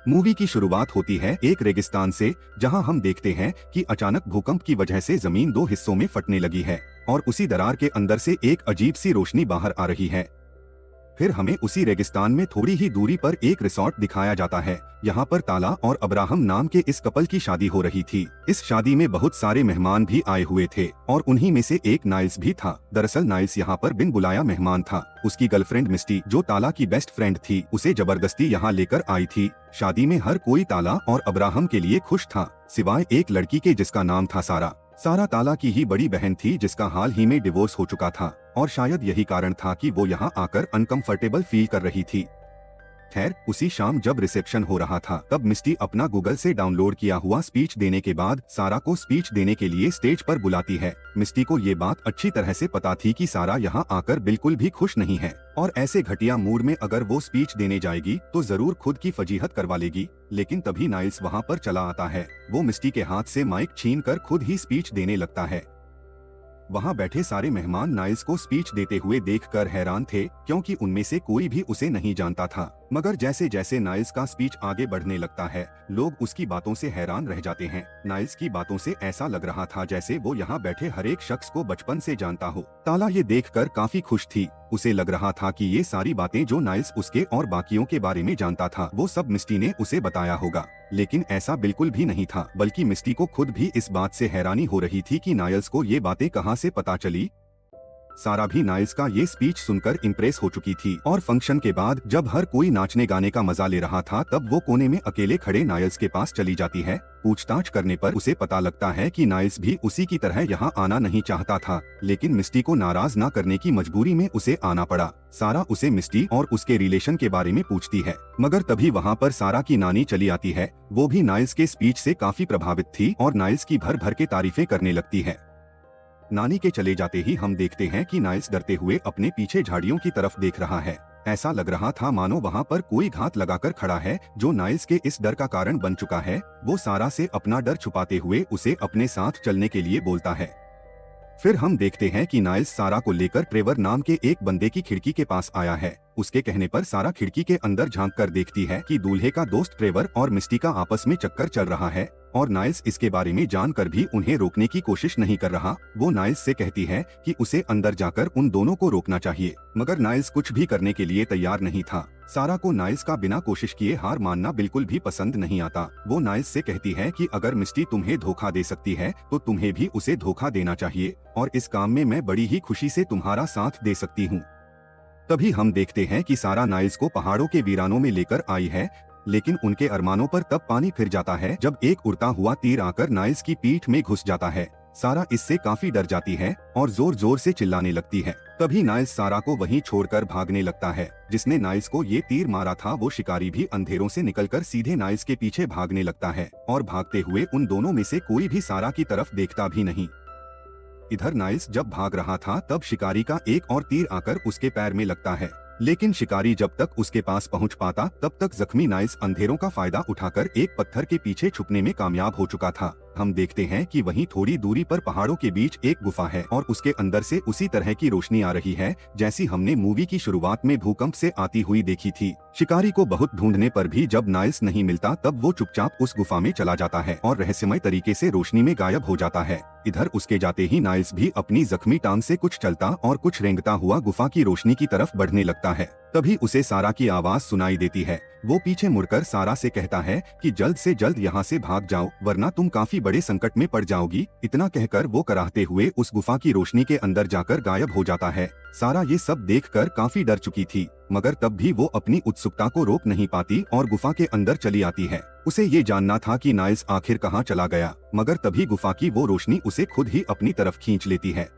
Movie की शुरुआत होती है एक रेगिस्तान से, जहां हम देखते हैं कि अचानक भूकंप की वजह से जमीन दो हिस्सों में फटने लगी है और उसी दरार के अंदर से एक अजीब सी रोशनी बाहर आ रही है। फिर हमें उसी रेगिस्तान में थोड़ी ही दूरी पर एक रिसोर्ट दिखाया जाता है। यहाँ पर ताला और अब्राहम नाम के इस कपल की शादी हो रही थी। इस शादी में बहुत सारे मेहमान भी आए हुए थे और उन्हीं में से एक नाइल्स भी था। दरअसल नाइल्स यहाँ पर बिन बुलाया मेहमान था। उसकी गर्लफ्रेंड मिस्टी, जो ताला की बेस्ट फ्रेंड थी, उसे जबरदस्ती यहाँ लेकर आई थी। शादी में हर कोई ताला और अब्राहम के लिए खुश था, सिवाय एक लड़की के जिसका नाम था सारा। सारा ताला की ही बड़ी बहन थी जिसका हाल ही में डिवोर्स हो चुका था और शायद यही कारण था कि वो यहाँ आकर अनकंफर्टेबल फील कर रही थी। खैर, उसी शाम जब रिसेप्शन हो रहा था तब मिस्टी अपना गूगल से डाउनलोड किया हुआ स्पीच देने के बाद सारा को स्पीच देने के लिए स्टेज पर बुलाती है। मिस्टी को ये बात अच्छी तरह से पता थी कि सारा यहाँ आकर बिल्कुल भी खुश नहीं है और ऐसे घटिया मूड में अगर वो स्पीच देने जाएगी तो जरूर खुद की फजीहत करवा लेगी। लेकिन तभी नाइल्स वहाँ पर चला आता है। वो मिस्टी के हाथ से माइक छीन कर खुद ही स्पीच देने लगता है। वहाँ बैठे सारे मेहमान नाइल्स को स्पीच देते हुए देखकर हैरान थे, क्योंकि उनमें से कोई भी उसे नहीं जानता था। मगर जैसे जैसे नाइल्स का स्पीच आगे बढ़ने लगता है, लोग उसकी बातों से हैरान रह जाते हैं। नाइल्स की बातों से ऐसा लग रहा था जैसे वो यहाँ बैठे हर एक शख्स को बचपन से जानता हो। ताला ये देखकर काफी खुश थी। उसे लग रहा था कि ये सारी बातें जो नाइल्स उसके और बाकियों के बारे में जानता था, वो सब मिस्टी ने उसे बताया होगा। लेकिन ऐसा बिल्कुल भी नहीं था, बल्कि मिस्टी को खुद भी इस बात से हैरानी हो रही थी कि नाइल्स को ये बातें कहाँ से पता चली। सारा भी नाइल्स का ये स्पीच सुनकर इम्प्रेस हो चुकी थी और फंक्शन के बाद जब हर कोई नाचने गाने का मजा ले रहा था तब वो कोने में अकेले खड़े नाइल्स के पास चली जाती है। पूछताछ करने पर उसे पता लगता है कि नाइल्स भी उसी की तरह यहाँ आना नहीं चाहता था, लेकिन मिस्टी को नाराज न करने की मजबूरी में उसे आना पड़ा। सारा उसे मिस्टी और उसके रिलेशन के बारे में पूछती है, मगर तभी वहाँ पर सारा की नानी चली आती है। वो भी नाइल्स के स्पीच से काफी प्रभावित थी और नाइल्स की भर भर के तारीफें करने लगती है। नानी के चले जाते ही हम देखते हैं कि नाइल्स डरते हुए अपने पीछे झाड़ियों की तरफ देख रहा है। ऐसा लग रहा था मानो वहाँ पर कोई घात लगाकर खड़ा है जो नाइल्स के इस डर का कारण बन चुका है। वो सारा से अपना डर छुपाते हुए उसे अपने साथ चलने के लिए बोलता है। फिर हम देखते हैं कि नाइल्स सारा को लेकर ट्रेवर नाम के एक बंदे की खिड़की के पास आया है। उसके कहने पर सारा खिड़की के अंदर झांक कर देखती है कि दूल्हे का दोस्त ट्रेवर और मिस्टी का आपस में चक्कर चल रहा है और नाइल्स इसके बारे में जानकर भी उन्हें रोकने की कोशिश नहीं कर रहा। वो नाइल्स से कहती है कि उसे अंदर जाकर उन दोनों को रोकना चाहिए, मगर नाइल्स कुछ भी करने के लिए तैयार नहीं था। सारा को नाइल्स का बिना कोशिश किए हार मानना बिल्कुल भी पसंद नहीं आता। वो नाइल्स से कहती है कि अगर मिस्टी तुम्हें धोखा दे सकती है तो तुम्हें भी उसे धोखा देना चाहिए और इस काम में मैं बड़ी ही खुशी से तुम्हारा साथ दे सकती हूँ। तभी हम देखते हैं कि सारा नाइल्स को पहाड़ों के वीरानों में लेकर आई है, लेकिन उनके अरमानों पर तब पानी फिर जाता है जब एक उड़ता हुआ तीर आकर नाइल्स की पीठ में घुस जाता है। सारा इससे काफी डर जाती है और जोर जोर से चिल्लाने लगती है। तभी नाइल्स सारा को वहीं छोड़कर भागने लगता है। जिसने नाइल्स को ये तीर मारा था वो शिकारी भी अंधेरों से निकलकर सीधे नाइल्स के पीछे भागने लगता है और भागते हुए उन दोनों में से कोई भी सारा की तरफ देखता भी नहीं। इधर नाइल्स जब भाग रहा था तब शिकारी का एक और तीर आकर उसके पैर में लगता है, लेकिन शिकारी जब तक उसके पास पहुंच पाता तब तक जख्मी नाइल्स अंधेरों का फायदा उठाकर एक पत्थर के पीछे छुपने में कामयाब हो चुका था। हम देखते हैं कि वहीं थोड़ी दूरी पर पहाड़ों के बीच एक गुफा है और उसके अंदर से उसी तरह की रोशनी आ रही है जैसी हमने मूवी की शुरुआत में भूकंप से आती हुई देखी थी। शिकारी को बहुत ढूंढने पर भी जब नाइल्स नहीं मिलता तब वो चुपचाप उस गुफा में चला जाता है और रहस्यमय तरीके से रोशनी में गायब हो जाता है। इधर उसके जाते ही नाइल्स भी अपनी जख्मी टांग से कुछ चलता और कुछ रेंगता हुआ गुफा की रोशनी की तरफ बढ़ने लगता है। तभी उसे सारा की आवाज सुनाई देती है। वो पीछे मुड़कर सारा से कहता है कि जल्द से जल्द यहाँ से भाग जाओ वरना तुम काफी बड़े संकट में पड़ जाओगी। इतना कहकर वो कराहते हुए उस गुफा की रोशनी के अंदर जाकर गायब हो जाता है। सारा ये सब देखकर काफी डर चुकी थी, मगर तब भी वो अपनी उत्सुकता को रोक नहीं पाती और गुफा के अंदर चली आती है। उसे ये जानना था कि नाइल्स आखिर कहाँ चला गया, मगर तभी गुफा की वो रोशनी उसे खुद ही अपनी तरफ खींच लेती है।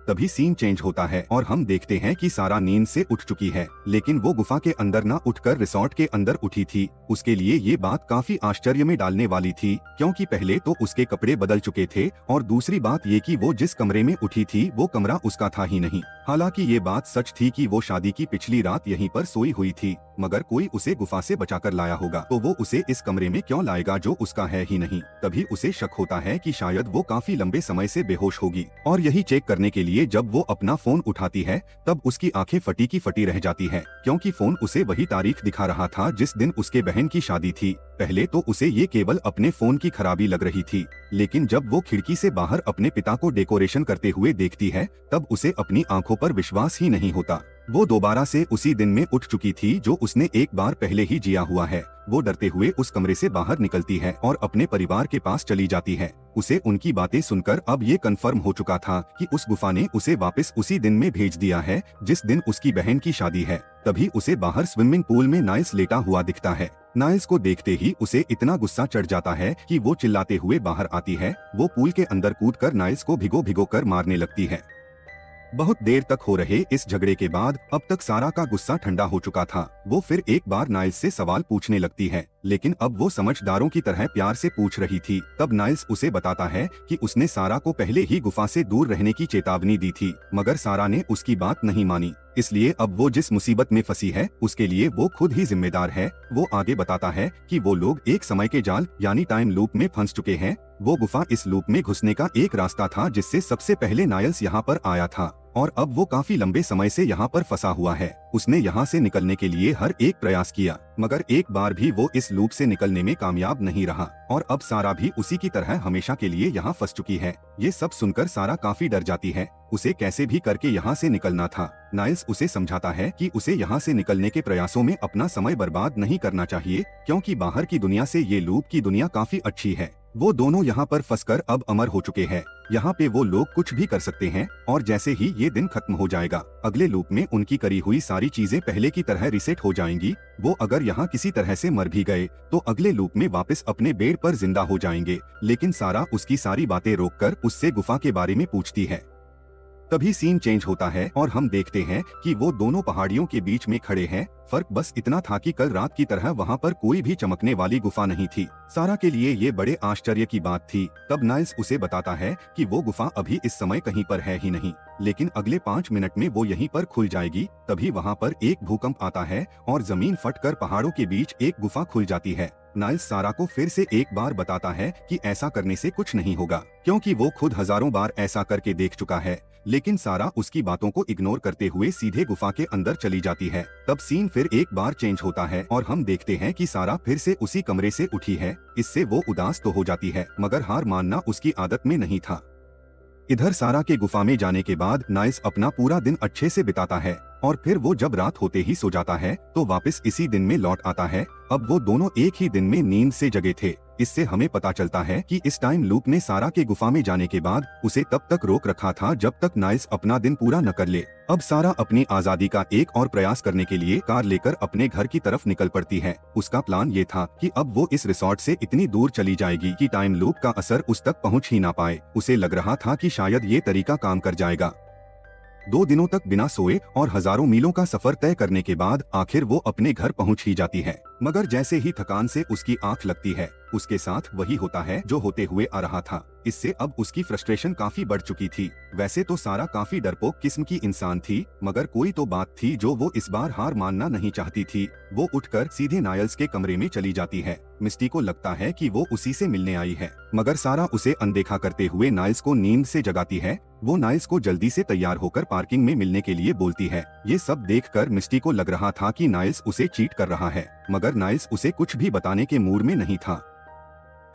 तभी सीन चेंज होता है और हम देखते हैं कि सारा नींद से उठ चुकी है, लेकिन वो गुफा के अंदर ना उठकर रिसोर्ट के अंदर उठी थी। उसके लिए ये बात काफी आश्चर्य में डालने वाली थी, क्योंकि पहले तो उसके कपड़े बदल चुके थे और दूसरी बात ये कि वो जिस कमरे में उठी थी वो कमरा उसका था ही नहीं। हालांकि ये बात सच थी कि वो शादी की पिछली रात यहीं पर सोई हुई थी। मगर कोई उसे गुफा से बचाकर लाया होगा, तो वो उसे इस कमरे में क्यों लाएगा जो उसका है ही नहीं। तभी उसे शक होता है कि शायद वो काफी लंबे समय से बेहोश होगी, और यही चेक करने के लिए जब वो अपना फोन उठाती है तब उसकी आंखें फटी की फटी रह जाती है, क्योंकि फोन उसे वही तारीख दिखा रहा था जिस दिन उसके बहन की शादी थी। पहले तो उसे ये केवल अपने फोन की खराबी लग रही थी, लेकिन जब वो खिड़की से बाहर अपने पिता को डेकोरेशन करते हुए देखती है तब उसे अपनी आंखों पर विश्वास ही नहीं होता। वो दोबारा से उसी दिन में उठ चुकी थी जो उसने एक बार पहले ही जिया हुआ है। वो डरते हुए उस कमरे से बाहर निकलती है और अपने परिवार के पास चली जाती है। उसे उनकी बातें सुनकर अब ये कंफर्म हो चुका था कि उस गुफा ने उसे वापस उसी दिन में भेज दिया है जिस दिन उसकी बहन की शादी है। तभी उसे बाहर स्विमिंग पूल में नाइल्स लेटा हुआ दिखता है। नाइल्स को देखते ही उसे इतना गुस्सा चढ़ जाता है कि वो चिल्लाते हुए बाहर आती है। वो पूल के अंदर कूदकर नाइल्स को भिगो भिगो कर मारने लगती है। बहुत देर तक हो रहे इस झगड़े के बाद अब तक सारा का गुस्सा ठंडा हो चुका था। वो फिर एक बार नाइल्स से सवाल पूछने लगती है, लेकिन अब वो समझदारों की तरह प्यार से पूछ रही थी। तब नाइल्स उसे बताता है कि उसने सारा को पहले ही गुफा से दूर रहने की चेतावनी दी थी, मगर सारा ने उसकी बात नहीं मानी। इसलिए अब वो जिस मुसीबत में फंसी है उसके लिए वो खुद ही जिम्मेदार है। वो आगे बताता है कि वो लोग एक समय के जाल यानी टाइम लूप में फंस चुके हैं। वो गुफा इस लूप में घुसने का एक रास्ता था जिससे सबसे पहले नाइल्स यहाँ पर आया था, और अब वो काफी लंबे समय से यहाँ पर फंसा हुआ है। उसने यहाँ से निकलने के लिए हर एक प्रयास किया, मगर एक बार भी वो इस लूप से निकलने में कामयाब नहीं रहा, और अब सारा भी उसी की तरह हमेशा के लिए यहाँ फंस चुकी है। ये सब सुनकर सारा काफी डर जाती है। उसे कैसे भी करके यहाँ से निकलना था। नाइल्स उसे समझाता है कि उसे यहाँ से निकलने के प्रयासों में अपना समय बर्बाद नहीं करना चाहिए, क्योंकि बाहर की दुनिया से ये लूप की दुनिया काफी अच्छी है। वो दोनों यहाँ पर फंसकर अब अमर हो चुके हैं। यहाँ पे वो लोग कुछ भी कर सकते हैं, और जैसे ही ये दिन खत्म हो जाएगा अगले लूप में उनकी करी हुई सारी चीजें पहले की तरह रिसेट हो जाएंगी। वो अगर यहाँ किसी तरह से मर भी गए तो अगले लूप में वापस अपने बेड पर जिंदा हो जाएंगे। लेकिन सारा उसकी सारी बातें रोककर उससे गुफा के बारे में पूछती है। तभी सीन चेंज होता है और हम देखते हैं कि वो दोनों पहाड़ियों के बीच में खड़े हैं। फर्क बस इतना था कि कल रात की तरह वहाँ पर कोई भी चमकने वाली गुफा नहीं थी। सारा के लिए ये बड़े आश्चर्य की बात थी। तब नाइल्स उसे बताता है कि वो गुफा अभी इस समय कहीं पर है ही नहीं, लेकिन अगले 5 मिनट में वो यहीं पर खुल जाएगी। तभी वहाँ पर एक भूकंप आता है और जमीन फटकर पहाड़ों के बीच एक गुफा खुल जाती है। नाइल्स सारा को फिर से एक बार बताता है कि ऐसा करने से कुछ नहीं होगा, क्योंकि वो खुद हजारों बार ऐसा करके देख चुका है। लेकिन सारा उसकी बातों को इग्नोर करते हुए सीधे गुफा के अंदर चली जाती है। तब सीन फिर एक बार चेंज होता है और हम देखते हैं कि सारा फिर से उसी कमरे से उठी है। इससे वो उदास तो हो जाती है, मगर हार मानना उसकी आदत में नहीं था। इधर सारा के गुफा में जाने के बाद नाइल्स अपना पूरा दिन अच्छे से बिताता है, और फिर वो जब रात होते ही सो जाता है तो वापस इसी दिन में लौट आता है। अब वो दोनों एक ही दिन में नींद से जगे थे। इससे हमें पता चलता है कि इस टाइम लूप ने सारा के गुफा में जाने के बाद उसे तब तक रोक रखा था जब तक नाइल्स अपना दिन पूरा न कर ले। अब सारा अपनी आजादी का एक और प्रयास करने के लिए कार लेकर अपने घर की तरफ निकल पड़ती है। उसका प्लान ये था कि अब वो इस रिसोर्ट से इतनी दूर चली जाएगी कि टाइम लूप का असर उस तक पहुंच ही ना पाए। उसे लग रहा था कि शायद ये तरीका काम कर जाएगा। 2 दिनों तक बिना सोए और हजारों मीलों का सफर तय करने के बाद आखिर वो अपने घर पहुंच ही जाती है। मगर जैसे ही थकान से उसकी आंख लगती है उसके साथ वही होता है जो होते हुए आ रहा था। इससे अब उसकी फ्रस्ट्रेशन काफी बढ़ चुकी थी। वैसे तो सारा काफी डरपोक किस्म की इंसान थी, मगर कोई तो बात थी जो वो इस बार हार मानना नहीं चाहती थी। वो उठकर सीधे नाइल्स के कमरे में चली जाती है। मिस्टी को लगता है कि वो उसी से मिलने आई है, मगर सारा उसे अनदेखा करते हुए नाइल्स को नींद से जगाती है। वो नाइल्स को जल्दी से तैयार होकर पार्किंग में मिलने के लिए बोलती है। ये सब देखकर मिस्टी को लग रहा था कि नाइल्स उसे चीट कर रहा है, मगर नाइल्स उसे कुछ भी बताने के मूड में नहीं था।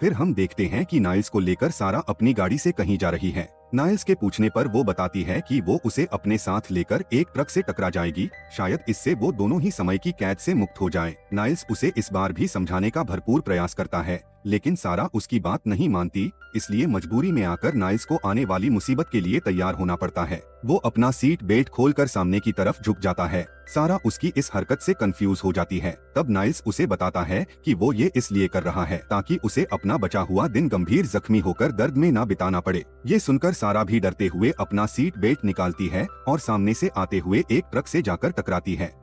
फिर हम देखते हैं कि नाइल्स को लेकर सारा अपनी गाड़ी से कहीं जा रही है। नाइल्स के पूछने पर वो बताती है कि वो उसे अपने साथ लेकर एक ट्रक से टकरा जाएगी। शायद इससे वो दोनों ही समय की कैद से मुक्त हो जाएं। नाइल्स उसे इस बार भी समझाने का भरपूर प्रयास करता है, लेकिन सारा उसकी बात नहीं मानती। इसलिए मजबूरी में आकर नाइल्स को आने वाली मुसीबत के लिए तैयार होना पड़ता है। वो अपना सीट बेल्ट खोलकर सामने की तरफ झुक जाता है। सारा उसकी इस हरकत से कंफ्यूज हो जाती है। तब नाइल्स उसे बताता है कि वो ये इसलिए कर रहा है ताकि उसे अपना बचा हुआ दिन गंभीर जख्मी होकर दर्द में ना बिताना पड़े। ये सुनकर सारा भी डरते हुए अपना सीट बेल्ट निकालती है और सामने से आते हुए एक ट्रक से जाकर टकराती है।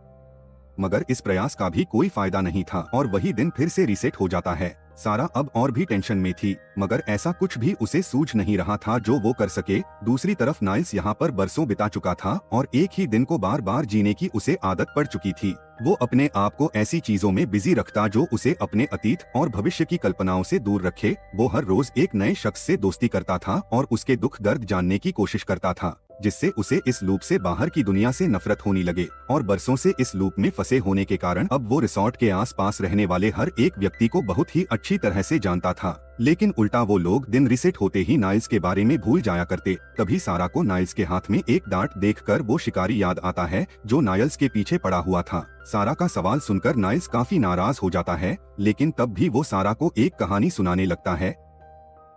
मगर इस प्रयास का भी कोई फायदा नहीं था और वही दिन फिर से रीसेट हो जाता है। सारा अब और भी टेंशन में थी, मगर ऐसा कुछ भी उसे सूझ नहीं रहा था जो वो कर सके। दूसरी तरफ नाइल्स यहाँ पर बरसों बिता चुका था और एक ही दिन को बार बार जीने की उसे आदत पड़ चुकी थी। वो अपने आप को ऐसी चीजों में बिजी रखता जो उसे अपने अतीत और भविष्य की कल्पनाओं से दूर रखे। वो हर रोज एक नए शख्स से दोस्ती करता था और उसके दुख दर्द जानने की कोशिश करता था, जिससे उसे इस लूप से बाहर की दुनिया से नफरत होने लगे। और बरसों से इस लूप में फंसे होने के कारण अब वो रिसोर्ट के आसपास रहने वाले हर एक व्यक्ति को बहुत ही अच्छी तरह से जानता था। लेकिन उल्टा वो लोग दिन रिसेट होते ही नाइल्स के बारे में भूल जाया करते। तभी सारा को नाइल्स के हाथ में एक डांट देखकर वो शिकारी याद आता है जो नाइल्स के पीछे पड़ा हुआ था। सारा का सवाल सुनकर नाइल्स काफी नाराज हो जाता है, लेकिन तब भी वो सारा को एक कहानी सुनाने लगता है।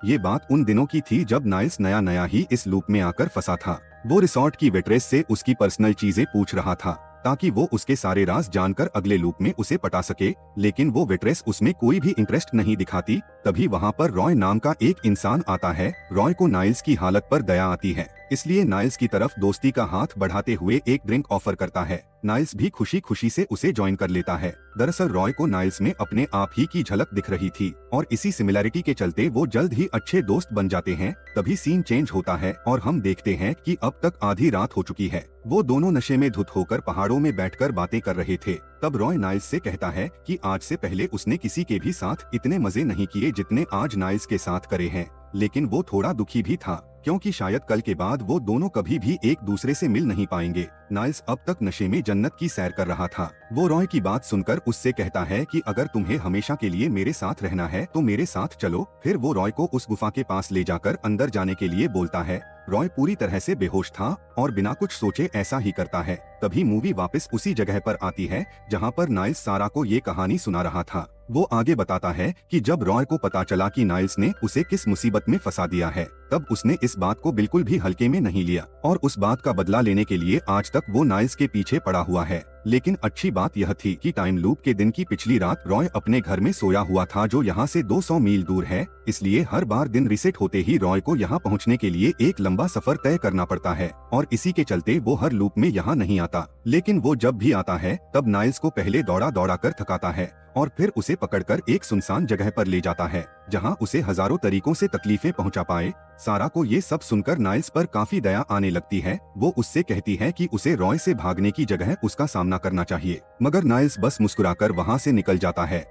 ये बात उन दिनों की थी जब नाइल्स नया नया ही इस लूप में आकर फंसा था। वो रिसोर्ट की वेट्रेस से उसकी पर्सनल चीजें पूछ रहा था ताकि वो उसके सारे राज जानकर अगले लूप में उसे पटा सके, लेकिन वो वेट्रेस उसमें कोई भी इंटरेस्ट नहीं दिखाती। तभी वहाँ पर रॉय नाम का एक इंसान आता है। रॉय को नाइल्स की हालत पर दया आती है, इसलिए नाइल्स की तरफ दोस्ती का हाथ बढ़ाते हुए एक ड्रिंक ऑफर करता है। नाइल्स भी खुशी खुशी से उसे ज्वाइन कर लेता है। दरअसल रॉय को नाइल्स में अपने आप ही की झलक दिख रही थी और इसी सिमिलैरिटी के चलते वो जल्द ही अच्छे दोस्त बन जाते हैं। तभी सीन चेंज होता है और हम देखते हैं कि अब तक आधी रात हो चुकी है। वो दोनों नशे में धुत होकर पहाड़ों में बैठकर बातें कर रहे थे। तब रॉय नाइल्स से कहता है कि आज से पहले उसने किसी के भी साथ इतने मजे नहीं किए जितने आज नाइल्स के साथ करे हैं। लेकिन वो थोड़ा दुखी भी था क्योंकि शायद कल के बाद वो दोनों कभी भी एक दूसरे से मिल नहीं पाएंगे। नाइल्स अब तक नशे में जन्नत की सैर कर रहा था। वो रॉय की बात सुनकर उससे कहता है कि अगर तुम्हें हमेशा के लिए मेरे साथ रहना है तो मेरे साथ चलो। फिर वो रॉय को उस गुफा के पास ले जाकर अंदर जाने के लिए बोलता है। रॉय पूरी तरह से बेहोश था और बिना कुछ सोचे ऐसा ही करता है। तभी मूवी वापस उसी जगह पर आती है जहाँ पर नाइल्स सारा को ये कहानी सुना रहा था। वो आगे बताता है कि जब रॉय को पता चला कि नाइल्स ने उसे किस मुसीबत में फंसा दिया है, तब उसने इस बात को बिल्कुल भी हल्के में नहीं लिया और उस बात का बदला लेने के लिए आज तक वो नाइल्स के पीछे पड़ा हुआ है। लेकिन अच्छी बात यह थी कि टाइम लूप के दिन की पिछली रात रॉय अपने घर में सोया हुआ था जो यहाँ से 200 मील दूर है। इसलिए हर बार दिन रिसेट होते ही रॉय को यहाँ पहुँचने के लिए एक लंबा सफर तय करना पड़ता है और इसी के चलते वो हर लूप में यहाँ नहीं आता। लेकिन वो जब भी आता है तब नाइल्स को पहले दौड़ा दौड़ा कर थकाता है और फिर उसे पकड़कर एक सुनसान जगह पर ले जाता है जहां उसे हजारों तरीकों से तकलीफें पहुंचा पाए। सारा को ये सब सुनकर नाइल्स पर काफी दया आने लगती है। वो उससे कहती है कि उसे रॉय से भागने की जगह उसका सामना करना चाहिए, मगर नाइल्स बस मुस्कुराकर वहां से निकल जाता है।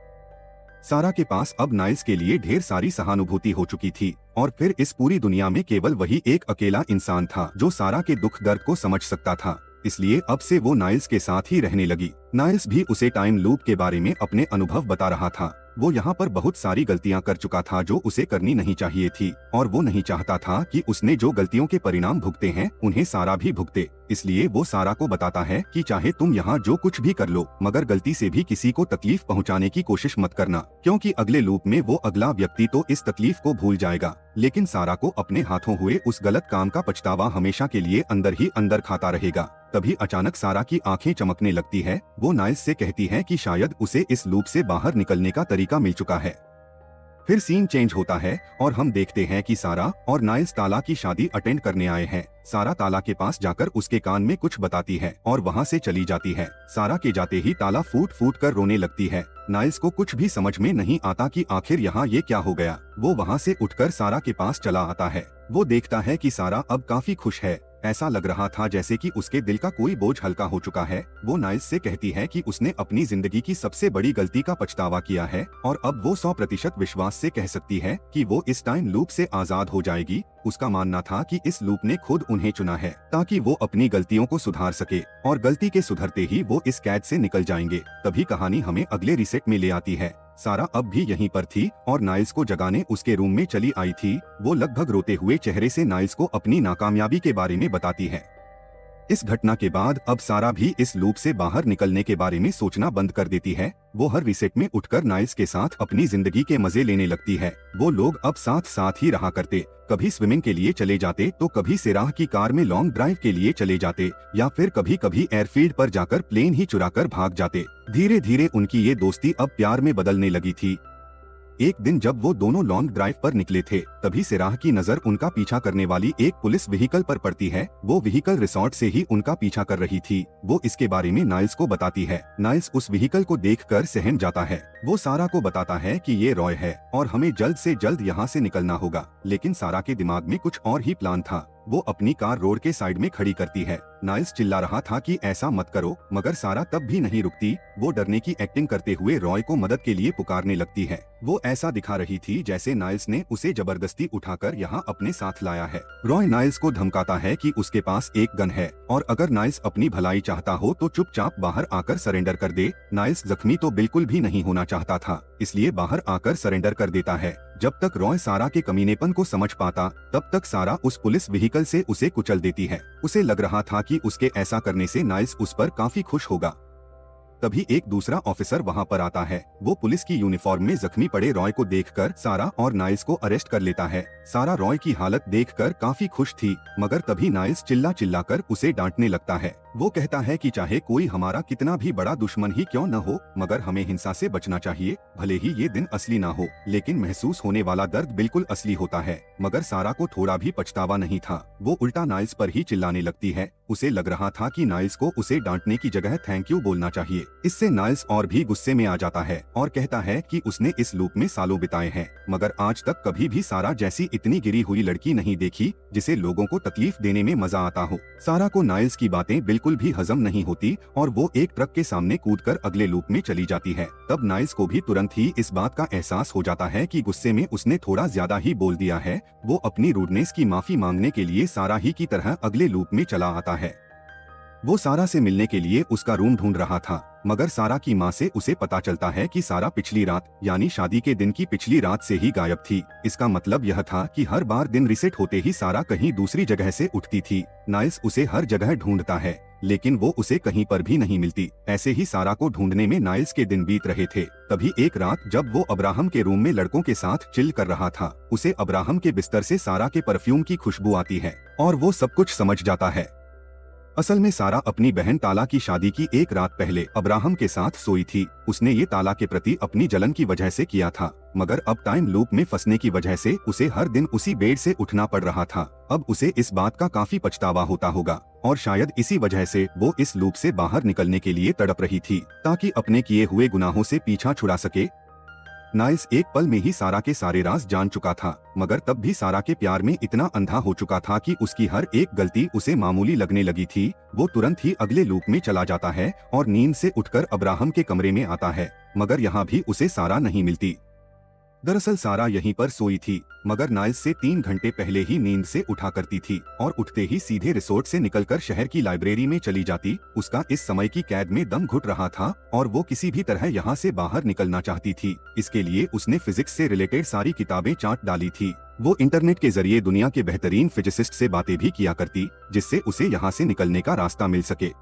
सारा के पास अब नाइल्स के लिए ढेर सारी सहानुभूति हो चुकी थी और फिर इस पूरी दुनिया में केवल वही एक अकेला इंसान था जो सारा के दुख दर्द को समझ सकता था। इसलिए अब से वो नाइल्स के साथ ही रहने लगी। नाइल्स भी उसे टाइम लूप के बारे में अपने अनुभव बता रहा था। वो यहाँ पर बहुत सारी गलतियाँ कर चुका था जो उसे करनी नहीं चाहिए थी और वो नहीं चाहता था कि उसने जो गलतियों के परिणाम भुगते हैं उन्हें सारा भी भुगते। इसलिए वो सारा को बताता है कि चाहे तुम यहाँ जो कुछ भी कर लो, मगर गलती से भी किसी को तकलीफ पहुँचाने की कोशिश मत करना, क्योंकि अगले लूप में वो अगला व्यक्ति तो इस तकलीफ को भूल जाएगा, लेकिन सारा को अपने हाथों हुए उस गलत काम का पछतावा हमेशा के लिए अंदर ही अंदर खाता रहेगा। तभी अचानक सारा की आंखें चमकने लगती है। वो नाइल्स से कहती है कि शायद उसे इस लूप से बाहर निकलने का तरीका मिल चुका है। फिर सीन चेंज होता है और हम देखते हैं कि सारा और नाइल्स ताला की शादी अटेंड करने आए हैं। सारा ताला के पास जाकर उसके कान में कुछ बताती है और वहाँ से चली जाती है। सारा के जाते ही ताला फूट फूट कर रोने लगती है। नाइल्स को कुछ भी समझ में नहीं आता कि आखिर यहाँ ये क्या हो गया। वो वहाँ से उठकर सारा के पास चला आता है। वो देखता है कि सारा अब काफी खुश है। ऐसा लग रहा था जैसे कि उसके दिल का कोई बोझ हल्का हो चुका है। वो नाइल्स से कहती है कि उसने अपनी जिंदगी की सबसे बड़ी गलती का पछतावा किया है और अब वो 100% विश्वास से कह सकती है कि वो इस टाइम लूप से आजाद हो जाएगी। उसका मानना था कि इस लूप ने खुद उन्हें चुना है ताकि वो अपनी गलतियों को सुधार सके और गलती के सुधरते ही वो इस कैद से निकल जाएंगे। तभी कहानी हमें अगले रीसेट में ले आती है। सारा अब भी यहीं पर थी और नाइल्स को जगाने उसके रूम में चली आई थी। वो लगभग रोते हुए चेहरे से नाइल्स को अपनी नाकामयाबी के बारे में बताती है। इस घटना के बाद अब सारा भी इस लूप से बाहर निकलने के बारे में सोचना बंद कर देती है। वो हर रीसेट में उठकर नाइल्स के साथ अपनी जिंदगी के मजे लेने लगती है। वो लोग अब साथ साथ ही रहा करते, कभी स्विमिंग के लिए चले जाते तो कभी सिराह की कार में लॉन्ग ड्राइव के लिए चले जाते या फिर कभी कभी एयरफील्ड पर जाकर प्लेन ही चुराकर भाग जाते। धीरे धीरे उनकी ये दोस्ती अब प्यार में बदलने लगी थी। एक दिन जब वो दोनों लॉन्ग ड्राइव पर निकले थे, तभी सिराह की नजर उनका पीछा करने वाली एक पुलिस व्हीकल पर पड़ती है। वो व्हीकल रिसोर्ट से ही उनका पीछा कर रही थी। वो इसके बारे में नाइल्स को बताती है। नाइल्स उस व्हीकल को देखकर सहम जाता है। वो सारा को बताता है कि ये रॉय है और हमें जल्द से जल्द यहाँ से निकलना होगा। लेकिन सारा के दिमाग में कुछ और ही प्लान था। वो अपनी कार रोड के साइड में खड़ी करती है। नाइल्स चिल्ला रहा था कि ऐसा मत करो, मगर सारा तब भी नहीं रुकती। वो डरने की एक्टिंग करते हुए रॉय को मदद के लिए पुकारने लगती है। वो ऐसा दिखा रही थी जैसे नाइल्स ने उसे जबरदस्ती उठाकर यहाँ अपने साथ लाया है। रॉय नाइल्स को धमकाता है कि उसके पास एक गन है और अगर नाइल्स अपनी भलाई चाहता हो तो चुपचाप बाहर आकर सरेंडर कर दे। नाइल्स जख्मी तो बिल्कुल भी नहीं होना चाहता था, इसलिए बाहर आकर सरेंडर कर देता है। जब तक रॉय सारा के कमीनेपन को समझ पाता, तब तक सारा उस पुलिस व्हीकल से उसे कुचल देती है। उसे लग रहा था कि उसके ऐसा करने से नाइल्स उस पर काफी खुश होगा। तभी एक दूसरा ऑफिसर वहां पर आता है। वो पुलिस की यूनिफॉर्म में जख्मी पड़े रॉय को देखकर सारा और नाइल्स को अरेस्ट कर लेता है। सारा रॉय की हालत देखकर काफी खुश थी, मगर तभी नाइल्स चिल्ला चिल्ला कर उसे डांटने लगता है। वो कहता है कि चाहे कोई हमारा कितना भी बड़ा दुश्मन ही क्यों न हो, मगर हमें हिंसा से बचना चाहिए। भले ही ये दिन असली ना हो, लेकिन महसूस होने वाला दर्द बिल्कुल असली होता है। मगर सारा को थोड़ा भी पछतावा नहीं था। वो उल्टा नाइल्स पर ही चिल्लाने लगती है। उसे लग रहा था कि नाइल्स को उसे डांटने की जगह थैंक यू बोलना चाहिए। इससे नाइल्स और भी गुस्से में आ जाता है और कहता है कि उसने इस लूप में सालों बिताए हैं, मगर आज तक कभी भी सारा जैसी इतनी गिरी हुई लड़की नहीं देखी जिसे लोगों को तकलीफ देने में मजा आता हो। सारा को नाइल्स की बातें बिल्कुल भी हजम नहीं होती और वो एक ट्रक के सामने कूदकर अगले लूप में चली जाती है। तब नाइल्स को भी तुरंत ही इस बात का एहसास हो जाता है कि गुस्से में उसने थोड़ा ज्यादा ही बोल दिया है। वो अपनी रूडनेस की माफी मांगने के लिए सारा ही की तरह अगले लूप में चला आता है। वो सारा से मिलने के लिए उसका रूम ढूंढ रहा था, मगर सारा की माँ से उसे पता चलता है कि सारा पिछली रात यानी शादी के दिन की पिछली रात से ही गायब थी। इसका मतलब यह था कि हर बार दिन रिसेट होते ही सारा कहीं दूसरी जगह से उठती थी। नाइल्स उसे हर जगह ढूंढता है, लेकिन वो उसे कहीं पर भी नहीं मिलती। ऐसे ही सारा को ढूंढने में नाइल्स के दिन बीत रहे थे। तभी एक रात जब वो अब्राहम के रूम में लड़कों के साथ चिल कर रहा था, उसे अब्राहम के बिस्तर से सारा के परफ्यूम की खुशबू आती है और वो सब कुछ समझ जाता है। असल में सारा अपनी बहन ताला की शादी की एक रात पहले अब्राहम के साथ सोई थी। उसने ये ताला के प्रति अपनी जलन की वजह से किया था, मगर अब टाइम लूप में फंसने की वजह से उसे हर दिन उसी बेड से उठना पड़ रहा था। अब उसे इस बात का काफी पछतावा होता होगा और शायद इसी वजह से वो इस लूप से बाहर निकलने के लिए तड़प रही थी, ताकि अपने किए हुए गुनाहों से पीछा छुड़ा सके। नाइल्स एक पल में ही सारा के सारे राज जान चुका था, मगर तब भी सारा के प्यार में इतना अंधा हो चुका था कि उसकी हर एक गलती उसे मामूली लगने लगी थी। वो तुरंत ही अगले लूप में चला जाता है और नींद से उठकर अब्राहम के कमरे में आता है, मगर यहाँ भी उसे सारा नहीं मिलती। दरअसल सारा यहीं पर सोई थी, मगर नाइल्स से 3 घंटे पहले ही नींद से उठा करती थी और उठते ही सीधे रिसोर्ट से निकलकर शहर की लाइब्रेरी में चली जाती। उसका इस समय की कैद में दम घुट रहा था और वो किसी भी तरह यहाँ से बाहर निकलना चाहती थी। इसके लिए उसने फिजिक्स से रिलेटेड सारी किताबें चाट डाली थी। वो इंटरनेट के जरिए दुनिया के बेहतरीन फिजिसिस्ट से बातें भी किया करती, जिससे उसे यहाँ से निकलने का रास्ता मिल सके।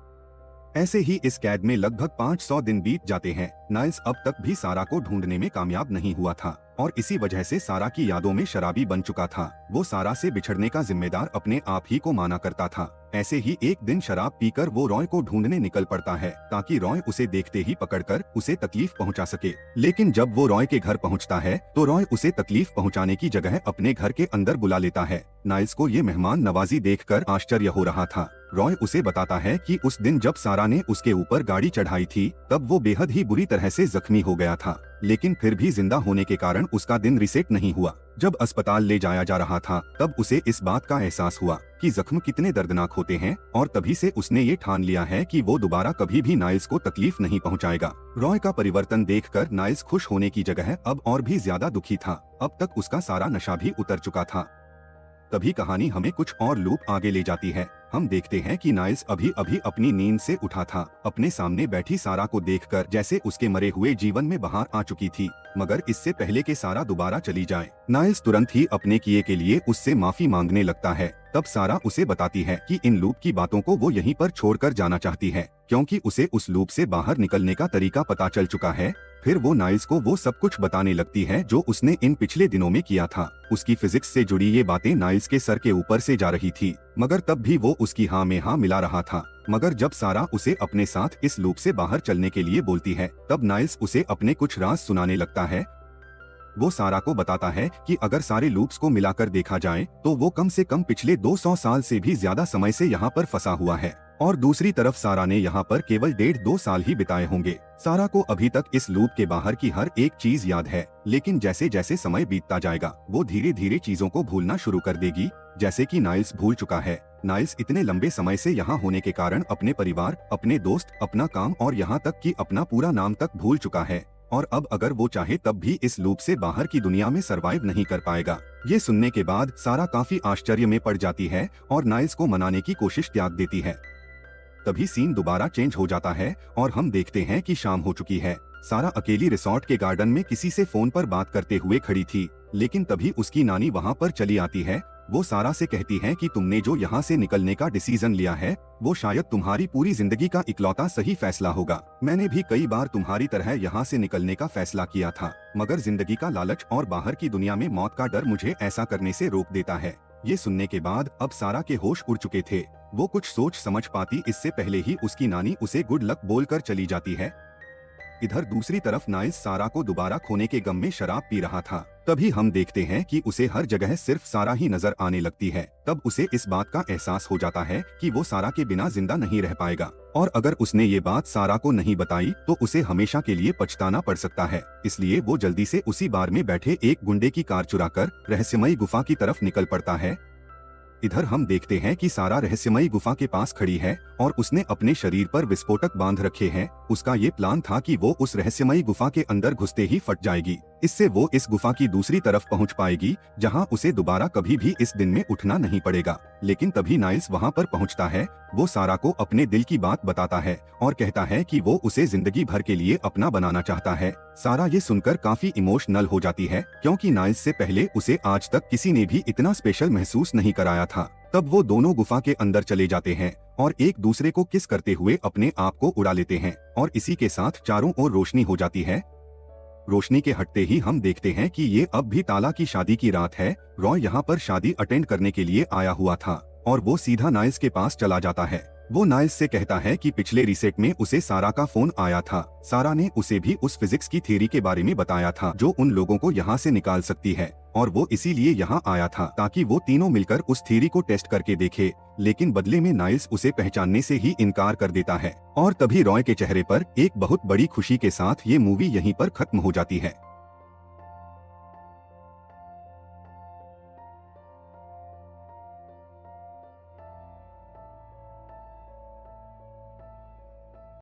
ऐसे ही इस कैद में लगभग 500 दिन बीत जाते हैं। नाइल्स अब तक भी सारा को ढूंढने में कामयाब नहीं हुआ था और इसी वजह से सारा की यादों में शराबी बन चुका था। वो सारा से बिछड़ने का जिम्मेदार अपने आप ही को माना करता था। ऐसे ही एक दिन शराब पीकर वो रॉय को ढूंढने निकल पड़ता है, ताकि रॉय उसे देखते ही पकड़कर उसे तकलीफ पहुंचा सके। लेकिन जब वो रॉय के घर पहुंचता है तो रॉय उसे तकलीफ पहुंचाने की जगह अपने घर के अंदर बुला लेता है। नाइल्स को ये मेहमान नवाजी देखकर आश्चर्य हो रहा था। रॉय उसे बताता है कि उस दिन जब सारा ने उसके ऊपर गाड़ी चढ़ाई थी, तब वो बेहद ही बुरी तरह से जख्मी हो गया था, लेकिन फिर भी जिंदा होने के कारण उसका दिन रिसेट नहीं हुआ। जब अस्पताल ले जाया जा रहा था, तब उसे इस बात का एहसास हुआ कि जख्म कितने दर्दनाक होते हैं और तभी से उसने ये ठान लिया है कि वो दोबारा कभी भी नाइल्स को तकलीफ नहीं पहुंचाएगा। रॉय का परिवर्तन देखकर नाइल्स खुश होने की जगह अब और भी ज्यादा दुखी था। अब तक उसका सारा नशा भी उतर चुका था। तभी कहानी हमें कुछ और लूप आगे ले जाती है। हम देखते हैं कि नाइल्स अभी अभी अपनी नींद से उठा था, अपने सामने बैठी सारा को देखकर जैसे उसके मरे हुए जीवन में बाहर आ चुकी थी, मगर इससे पहले कि सारा दोबारा चली जाए, नाइल्स तुरंत ही अपने किए के लिए उससे माफी मांगने लगता है। तब सारा उसे बताती है कि इन लूप की बातों को वो यहीं पर छोड़कर जाना चाहती है, क्योंकि उसे उस लूप से बाहर निकलने का तरीका पता चल चुका है। फिर वो नाइल्स को वो सब कुछ बताने लगती है जो उसने इन पिछले दिनों में किया था। उसकी फिजिक्स से जुड़ी ये बातें नाइल्स के सर के ऊपर से जा रही थी, मगर तब भी वो उसकी हाँ में हाँ मिला रहा था। मगर जब सारा उसे अपने साथ इस लूप से बाहर चलने के लिए बोलती है, तब नाइल्स उसे अपने कुछ राज सुनाने लगता है। वो सारा को बताता है कि अगर सारे लूप्स को मिलाकर देखा जाए तो वो कम से कम पिछले 200 साल से भी ज्यादा समय से यहाँ पर फंसा हुआ है, और दूसरी तरफ सारा ने यहाँ पर केवल 1.5-2 साल ही बिताए होंगे। सारा को अभी तक इस लूप के बाहर की हर एक चीज याद है, लेकिन जैसे जैसे समय बीतता जाएगा वो धीरे धीरे चीजों को भूलना शुरू कर देगी, जैसे कि नाइल्स भूल चुका है। नाइल्स इतने लंबे समय से यहाँ होने के कारण अपने परिवार, अपने दोस्त, अपना काम और यहाँ तक कि अपना पूरा नाम तक भूल चुका है, और अब अगर वो चाहे तब भी इस लूप से बाहर की दुनिया में सरवाइव नहीं कर पाएगा। ये सुनने के बाद सारा काफी आश्चर्य में पड़ जाती है और नाइल्स को मनाने की कोशिश त्याग देती है। तभी सीन दोबारा चेंज हो जाता है और हम देखते हैं कि शाम हो चुकी है। सारा अकेली रिसोर्ट के गार्डन में किसी से फोन पर बात करते हुए खड़ी थी, लेकिन तभी उसकी नानी वहाँ पर चली आती है। वो सारा से कहती है कि तुमने जो यहाँ से निकलने का डिसीजन लिया है वो शायद तुम्हारी पूरी जिंदगी का इकलौता सही फैसला होगा। मैंने भी कई बार तुम्हारी तरह यहाँ से निकलने का फैसला किया था, मगर जिंदगी का लालच और बाहर की दुनिया में मौत का डर मुझे ऐसा करने से रोक देता है। ये सुनने के बाद अब सारा के होश उड़ चुके थे। वो कुछ सोच समझ पाती इससे पहले ही उसकी नानी उसे गुड लक बोलकर चली जाती है। इधर दूसरी तरफ नाइल्स सारा को दोबारा खोने के गम में शराब पी रहा था। तभी हम देखते हैं कि उसे हर जगह सिर्फ सारा ही नजर आने लगती है। तब उसे इस बात का एहसास हो जाता है कि वो सारा के बिना जिंदा नहीं रह पाएगा, और अगर उसने ये बात सारा को नहीं बताई तो उसे हमेशा के लिए पछताना पड़ सकता है। इसलिए वो जल्दी से उसी बार में बैठे एक गुंडे की कार चुराकर रहस्यमयी गुफा की तरफ निकल पड़ता है। इधर हम देखते हैं कि सारा रहस्यमयी गुफा के पास खड़ी है और उसने अपने शरीर पर विस्फोटक बांध रखे हैं। उसका ये प्लान था कि वो उस रहस्यमयी गुफा के अंदर घुसते ही फट जाएगी। इससे वो इस गुफा की दूसरी तरफ पहुंच पाएगी, जहां उसे दोबारा कभी भी इस दिन में उठना नहीं पड़ेगा। लेकिन तभी नाइल्स वहां पर पहुंचता है। वो सारा को अपने दिल की बात बताता है और कहता है कि वो उसे जिंदगी भर के लिए अपना बनाना चाहता है। सारा ये सुनकर काफी इमोशनल हो जाती है, क्योंकि नाइल्स से पहले उसे आज तक किसी ने भी इतना स्पेशल महसूस नहीं कराया था। तब वो दोनों गुफा के अंदर चले जाते हैं और एक दूसरे को किस करते हुए अपने आप को उड़ा लेते हैं, और इसी के साथ चारों ओर रोशनी हो जाती है। रोशनी के हटते ही हम देखते हैं कि ये अब भी ताला की शादी की रात है। रॉय यहाँ पर शादी अटेंड करने के लिए आया हुआ था और वो सीधा नाइल्स के पास चला जाता है। वो नाइल्स से कहता है कि पिछले रीसेट में उसे सारा का फोन आया था। सारा ने उसे भी उस फिजिक्स की थ्योरी के बारे में बताया था जो उन लोगों को यहाँ से निकाल सकती है, और वो इसीलिए यहाँ आया था ताकि वो तीनों मिलकर उस थ्योरी को टेस्ट करके देखे। लेकिन बदले में नाइल्स उसे पहचानने से ही इनकार कर देता है, और तभी रॉय के चेहरे पर एक बहुत बड़ी खुशी के साथ ये मूवी यहीं पर खत्म हो जाती है।